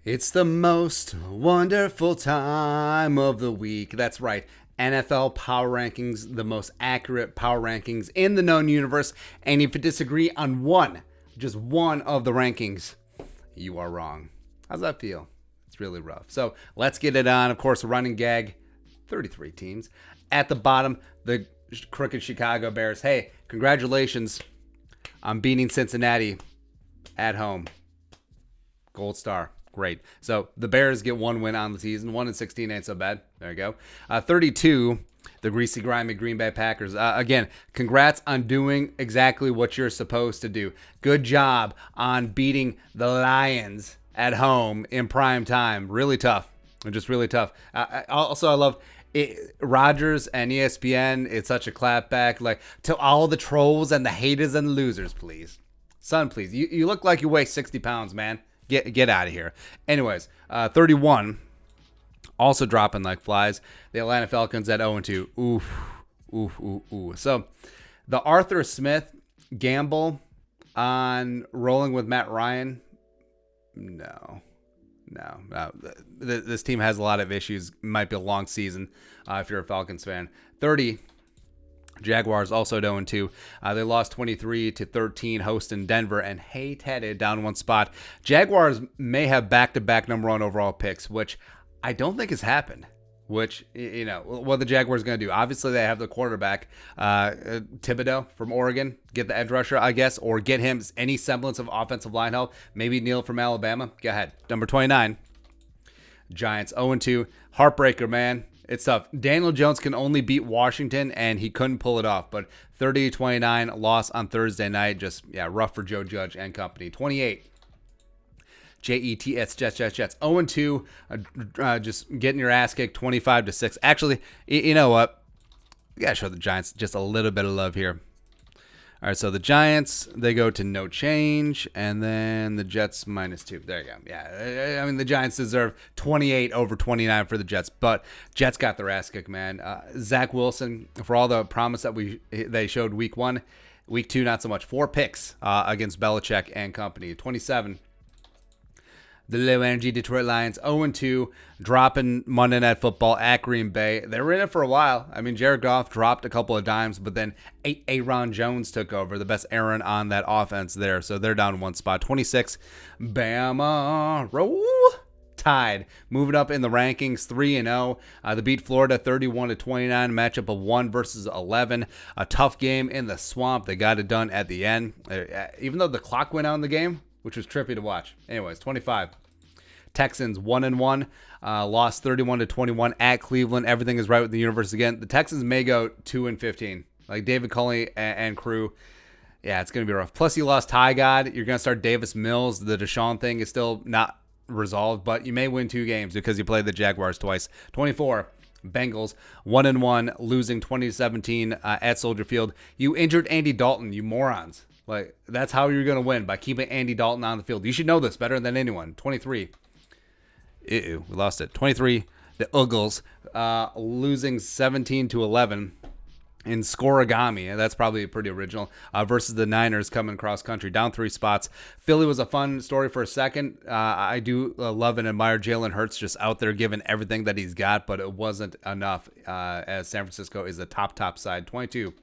It's the most wonderful time of the week. That's right. NFL Power Rankings, the most accurate power rankings in the known universe. And if you disagree on one, just one of the rankings, you are wrong. How's that feel? It's really rough. So let's get it on. Of course, running gag, 33 teams. At the bottom, the crooked Chicago Bears. Hey, congratulations on beating Cincinnati at home. Gold star. Great. So the Bears get one win on the season. 1-16 ain't so bad. There you go. 32, the greasy, grimy Green Bay Packers. Again, congrats on doing exactly what you're supposed to do. Good job on beating the Lions at home in prime time. Really tough. Just really tough. Also, I love it, Rodgers and ESPN. It's such a clapback. Like, to all the trolls and the haters and the losers, please. Son, please. You look like you weigh 60 pounds, man. Get out of here. Anyways, 31, also dropping like flies. The Atlanta Falcons at 0-2. Oof. So the Arthur Smith gamble on rolling with Matt Ryan, no. This team has a lot of issues. Might be a long season if you're a Falcons fan. 30, Jaguars also 0-2. They lost 23-13 hosting Denver, and hey, Teddy down one spot. Jaguars may have back-to-back number one overall picks, which I don't think has happened. Which, you know, what the Jaguars going to do? Obviously, they have the quarterback, Thibodeau from Oregon. Get the edge rusher, I guess, or get him any semblance of offensive line help. Maybe Neal from Alabama. Go ahead. Number 29, Giants 0-2. Heartbreaker, man. It's tough. Daniel Jones can only beat Washington, and he couldn't pull it off. But 30-29 loss on Thursday night. Just, rough for Joe Judge and company. 28, Jets. 0-2. Just getting your ass kicked 25-6. Actually, you know what? We got to show the Giants just a little bit of love here. All right, so the Giants, they go to no change, and then the Jets -2. There you go. Yeah, I mean, the Giants deserve 28-29 for the Jets, but Jets got their ass kicked, man. Zach Wilson, for all the promise that they showed week one, week two, not so much. 4 picks against Belichick and company. 27, the low-energy Detroit Lions, 0-2, dropping Monday Night Football at Green Bay. They were in it for a while. I mean, Jared Goff dropped a couple of dimes, but then Aaron Jones took over, the best Aaron on that offense there. So they're down one spot. 26, Bama, roll Tide, moving up in the rankings, 3-0. They beat Florida 31-29, matchup of 1 versus 11. A tough game in the swamp. They got it done at the end. Even though the clock went out in the game, which was trippy to watch. Anyways, 25. Texans 1-1, lost 31-21 at Cleveland. Everything is right with the universe again. The Texans may go 2-15. Like David Culley and crew. Yeah, it's going to be rough. Plus, you lost Ty God. You're going to start Davis Mills. The Deshaun thing is still not resolved, but you may win 2 games because you played the Jaguars twice. 24. Bengals 1-1, losing 20-17 at Soldier Field. You injured Andy Dalton, you morons. Like, that's how you're going to win, by keeping Andy Dalton on the field. You should know this better than anyone. 23. We lost it. 23. The Eagles losing 17-11 in Scorigami. That's probably pretty original. Versus the Niners coming cross country. Down 3 spots. Philly was a fun story for a second. I do love and admire Jalen Hurts just out there giving everything that he's got, but it wasn't enough as San Francisco is the top side. 22.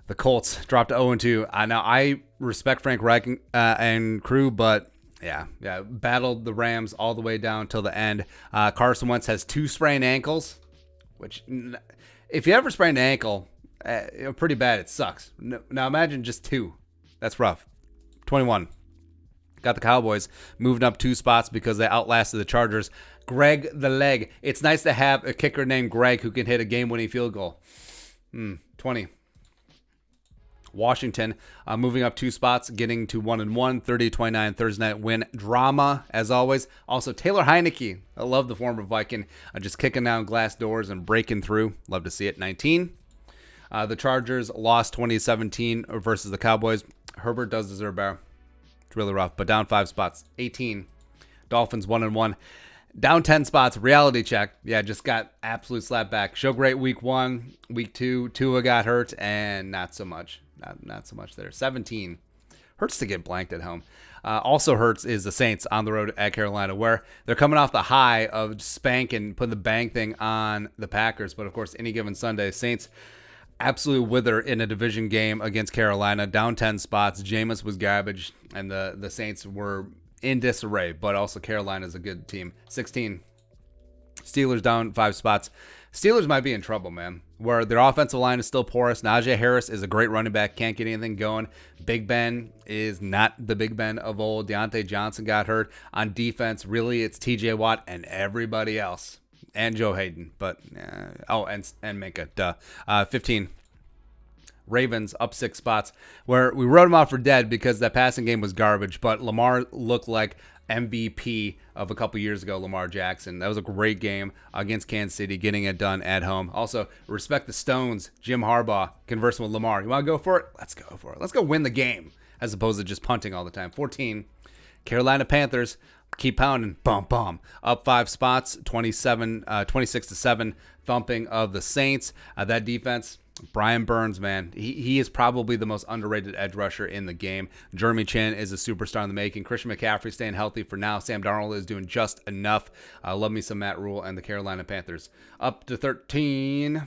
The Colts dropped to 0-2. Now, I respect Frank Reich and crew, but yeah, battled the Rams all the way down till the end. Carson Wentz has 2 sprained ankles, which, if you ever sprain an ankle, pretty bad. It sucks. Now, imagine just 2. That's rough. 21. Got the Cowboys moving up 2 spots because they outlasted the Chargers. Greg the Leg. It's nice to have a kicker named Greg who can hit a game-winning field goal. 20. Washington moving up 2 spots, getting to 1-1, 30-29 Thursday night win. Drama, as always. Also, Taylor Heineke, I love the former Viking, just kicking down glass doors and breaking through. Love to see it. 19. The Chargers lost 2017 versus the Cowboys. Herbert does deserve better. It's really rough, but down 5 spots. 18. Dolphins 1-1. Down 10 spots, reality check. Yeah, just got absolute slap back. Show great week 1. Week 2, Tua got hurt, and not so much. Not so much there. 17. Hurts to get blanked at home. Also hurts is the Saints on the road at Carolina, where they're coming off the high of spanking, putting the bang thing on the Packers. But, of course, any given Sunday, Saints absolutely wither in a division game against Carolina, down 10 spots. Jameis was garbage, and the Saints were in disarray, but also Carolina's a good team. 16. Steelers down 5 spots. Steelers might be in trouble, man, where their offensive line is still porous. Najee Harris is a great running back, can't get anything going. Big Ben is not the Big Ben of old. Deontay Johnson got hurt. On defense, really, it's TJ Watt and everybody else. And Joe Hayden, but, and Minka, duh. 15. Ravens up 6 spots, where we wrote him off for dead because that passing game was garbage, but Lamar looked like MVP of a couple years ago, Lamar Jackson. That was a great game against Kansas City, getting it done at home. Also, respect the Stones, Jim Harbaugh, conversing with Lamar. You want to go for it? Let's go for it. Let's go win the game, as opposed to just punting all the time. 14, Carolina Panthers, keep pounding, bum, up 5 spots, 26-7, thumping of the Saints. That defense, Brian Burns, man, he is probably the most underrated edge rusher in the game. Jeremy Chin is a superstar in the making. Christian McCaffrey staying healthy for now. Sam Darnold is doing just enough. Love me some Matt Rule and the Carolina Panthers. Up to 13.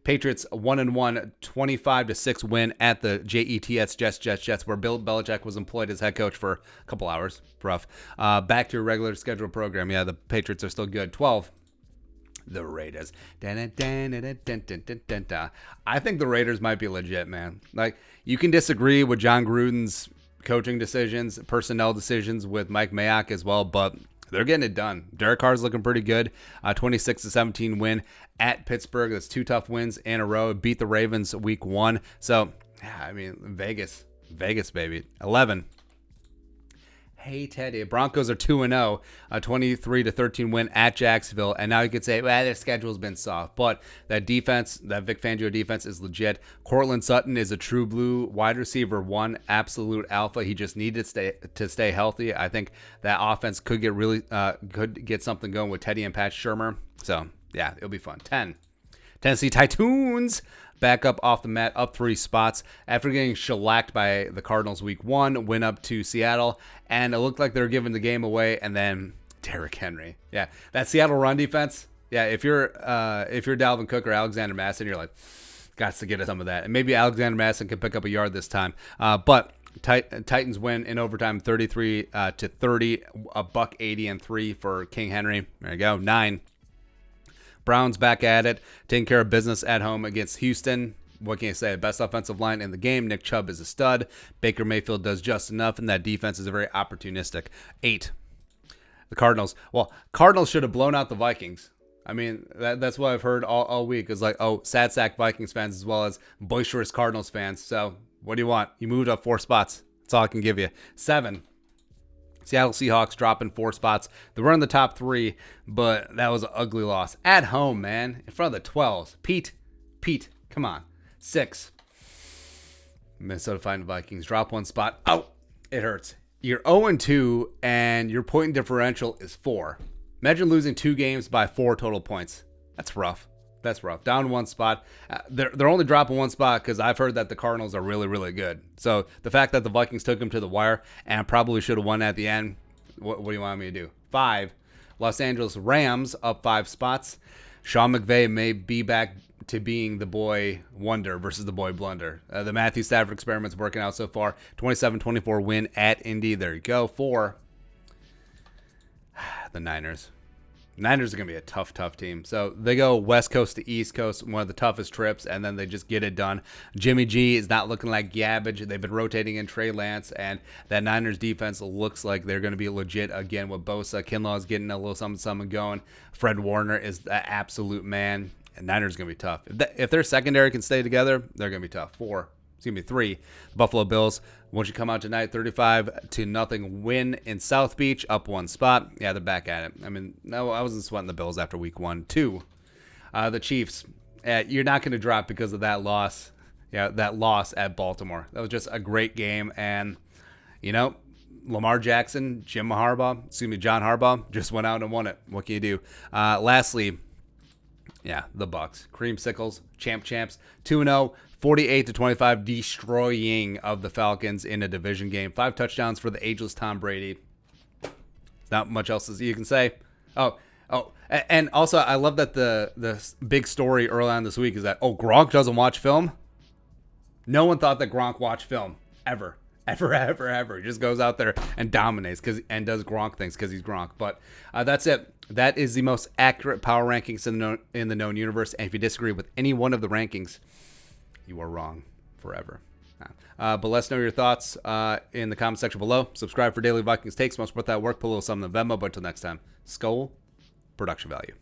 Patriots 1-1, 25-6 win at the Jets, where Bill Belichick was employed as head coach for a couple hours. Rough. Back to your regular scheduled program. Yeah, the Patriots are still good. 12. The Raiders. I think the Raiders might be legit, man. Like, you can disagree with John Gruden's coaching decisions, personnel decisions with Mike Mayock as well, but they're getting it done. Derek Carr's looking pretty good. 26-17 win at Pittsburgh. That's 2 tough wins in a row. Beat the Ravens week 1. So, yeah, I mean, Vegas, baby. 11. Hey, Teddy. Broncos are 2-0, a 23-13 win at Jacksonville. And now you could say, well, their schedule's been soft. But that defense, that Vic Fangio defense is legit. Cortland Sutton is a true blue wide receiver 1, absolute alpha. He just needed to stay healthy. I think that offense could get something going with Teddy and Pat Shurmur. So, yeah, it'll be fun. 10. Tennessee Titans back up off the mat, up 3 spots after getting shellacked by the Cardinals week 1, went up to Seattle, and it looked like they were giving the game away, and then Derrick Henry. Yeah, that Seattle run defense, yeah, if you're Dalvin Cook or Alexander Madison, you're like, got to get some of that. And maybe Alexander Madison can pick up a yard this time. But Titans win in overtime 33-30, a $180 and 3 for King Henry. There you go. 9. Browns back at it, taking care of business at home against Houston. What can you say? Best offensive line in the game. Nick Chubb is a stud. Baker Mayfield does just enough, and that defense is very opportunistic. 8. The Cardinals. Well, Cardinals should have blown out the Vikings. I mean, that's what I've heard all week. Is like, oh, sad sack Vikings fans as well as boisterous Cardinals fans. So what do you want? You moved up 4 spots. That's all I can give you. 7. Seattle Seahawks dropping 4 spots. They were in the top 3, but that was an ugly loss. At home, man. In front of the 12s. Pete, come on. 6. Minnesota Fighting Vikings drop 1 spot. Oh, it hurts. You're 0-2, and your point differential is 4. Imagine losing 2 games by 4 total points. That's rough. Down 1 spot. They're only dropping 1 spot because I've heard that the Cardinals are really, really good. So the fact that the Vikings took them to the wire and probably should have won at the end, what do you want me to do? 5. Los Angeles Rams up 5 spots. Sean McVay may be back to being the boy wonder versus the boy blunder. The Matthew Stafford experiment's working out so far. 27-24 win at Indy. There you go. 4. The Niners. Niners are going to be a tough team. So they go West Coast to East Coast, one of the toughest trips, and then they just get it done. Jimmy G is not looking like Gabbage. They've been rotating in Trey Lance, and that Niners defense looks like they're going to be legit again with Bosa. Kinlaw is getting a little something going. Fred Warner is the absolute man, and Niners are going to be tough. If their secondary can stay together, they're going to be tough. 3. Buffalo Bills. Once you come out tonight, 35-0 win in South Beach, up 1 spot. Yeah, they're back at it. I mean, no, I wasn't sweating the Bills after week 1. 2, the Chiefs. You're not going to drop because of that loss. Yeah, that loss at Baltimore. That was just a great game. And, Lamar Jackson, John Harbaugh just went out and won it. What can you do? Lastly, yeah, the Bucs. Creamsicles, champs, 2-0. 48-25 destroying of the Falcons in a division game. 5 touchdowns for the ageless Tom Brady. Not much else you can say. Oh, and also I love that the big story early on this week is that, Gronk doesn't watch film. No one thought that Gronk watched film ever. He just goes out there and dominates and does Gronk things because he's Gronk. But that's it. That is the most accurate power rankings in the known universe. And if you disagree with any one of the rankings, you are wrong forever. But let's know your thoughts in the comment section below. Subscribe for daily Vikings takes. Most support that work. Put a little something in Venmo. But until next time, Skull Production Value.